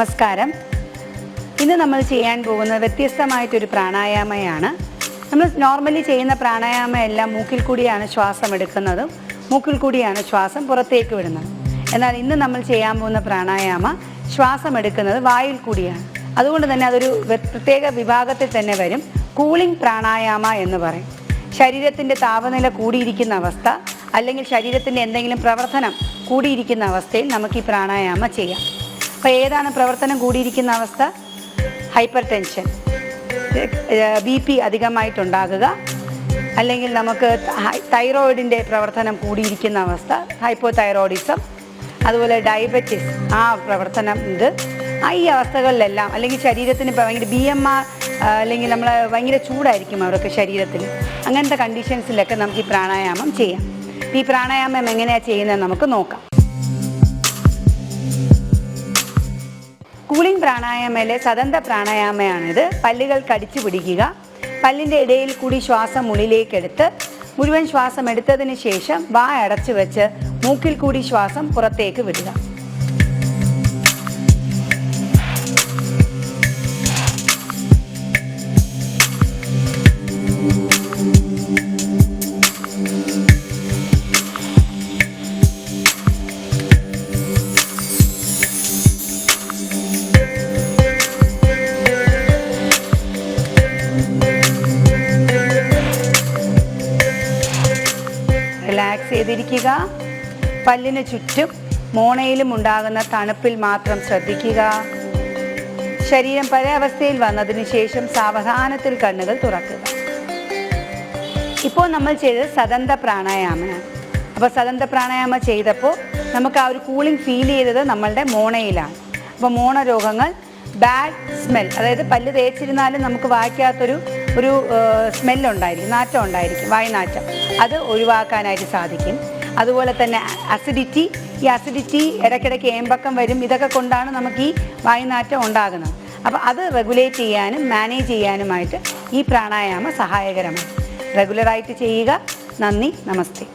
നമസ്കാരം. ഇന്ന് നമ്മൾ ചെയ്യാൻ പോകുന്നത് വ്യത്യസ്തമായിട്ടൊരു പ്രാണായാമയാണ്. നമ്മൾ നോർമലി ചെയ്യുന്ന പ്രാണായാമം എല്ലാം മൂക്കിൽ കൂടിയാണ് ശ്വാസം എടുക്കുന്നതും മൂക്കിൽ കൂടിയാണ് ശ്വാസം പുറത്തേക്ക് വിടുന്നത്. എന്നാൽ ഇന്ന് നമ്മൾ ചെയ്യാൻ പോകുന്ന പ്രാണായാമ ശ്വാസം എടുക്കുന്നത് വായിൽ കൂടിയാണ്. അതുകൊണ്ട് തന്നെ അതൊരു പ്രത്യേക വിഭാഗത്തിൽ തന്നെ വരും. കൂളിംഗ് പ്രാണായാമ എന്ന് പറയും. ശരീരത്തിൻ്റെ താപനില കൂടിയിരിക്കുന്ന അവസ്ഥ അല്ലെങ്കിൽ ശരീരത്തിൻ്റെ എന്തെങ്കിലും പ്രവർത്തനം കൂടിയിരിക്കുന്ന അവസ്ഥയിൽ നമുക്ക് ഈ പ്രാണായാമം ചെയ്യാം. അപ്പോൾ ഏതാണ് പ്രവർത്തനം കൂടിയിരിക്കുന്ന അവസ്ഥ? ഹൈപ്പർ ടെൻഷൻ, BP അധികമായിട്ടുണ്ടാകുക, അല്ലെങ്കിൽ നമുക്ക് തൈറോയിഡിൻ്റെ പ്രവർത്തനം കൂടിയിരിക്കുന്ന അവസ്ഥ, ഹൈപ്പോതൈറോയിഡിസം, അതുപോലെ ഡയബറ്റിസ് ആ പ്രവർത്തനം ഉണ്ട്. ഈ അവസ്ഥകളിലെല്ലാം അല്ലെങ്കിൽ ശരീരത്തിന് ഇപ്പോൾ ഭയങ്കര BMR അല്ലെങ്കിൽ നമ്മൾ ഭയങ്കര ചൂടായിരിക്കും അവർക്ക് ശരീരത്തിൽ. അങ്ങനത്തെ കണ്ടീഷൻസിലൊക്കെ നമുക്ക് ഈ പ്രാണായാമം ചെയ്യാം. ഈ പ്രാണായാമം എങ്ങനെയാണ് ചെയ്യുന്നത് നമുക്ക് നോക്കാം. കൂളിംഗ് പ്രാണായാമയിലെ സദന്ത പ്രാണായാമയാണിത്. പല്ലുകൾ കടിച്ചു പിടിക്കുക, പല്ലിൻ്റെ ഇടയിൽ കൂടി ശ്വാസം ഉള്ളിലേക്കെടുത്ത് മുഴുവൻ ശ്വാസം എടുത്തതിന് ശേഷം വാ അടച്ചു വെച്ച് മൂക്കിൽ കൂടി ശ്വാസം പുറത്തേക്ക് വിടുക. റിലാക്സ് ചെയ്തിരിക്കുക. പല്ലിന് ചുറ്റും മോണയിലും ഉണ്ടാകുന്ന തണുപ്പിൽ മാത്രം ശ്രദ്ധിക്കുക. ശരീരം പല അവസ്ഥയിൽ വന്നതിന് ശേഷം സാവധാനത്തിൽ കണ്ണുകൾ തുറക്കുക. ഇപ്പോൾ നമ്മൾ ചെയ്തത് സദന്ത പ്രാണായാമമാണ്. അപ്പോൾ സദന്ത പ്രാണായാമം ചെയ്തപ്പോൾ നമുക്ക് ആ ഒരു കൂളിംഗ് ഫീൽ ചെയ്തത് നമ്മളുടെ മോണയിലാണ്. അപ്പോൾ മോണ രോഗങ്ങൾ, ബാഡ് സ്മെൽ, അതായത് പല്ല് തേച്ചിരുന്നാലും നമുക്ക് വായിക്കാത്തൊരു സ്മെല്ലുണ്ടായിരിക്കും, നാറ്റം ഉണ്ടായിരിക്കും, വായ്നാറ്റം, അത് ഒഴിവാക്കാനായിട്ട് സാധിക്കും. അതുപോലെ തന്നെ അസിഡിറ്റി, ഈ അസിഡിറ്റി ഇടയ്ക്കിടയ്ക്ക് ഏമ്പക്കം വരും. ഇതൊക്കെ കൊണ്ടാണ് നമുക്ക് ഈ വായ്നാറ്റം ഉണ്ടാകുന്നത്. അപ്പോൾ അത് റെഗുലേറ്റ് ചെയ്യാനും മാനേജ് ചെയ്യാനുമായിട്ട് ഈ പ്രാണായാമം സഹായകരമാണ്. റെഗുലറായിട്ട് ചെയ്യുക. നന്ദി, നമസ്തേ.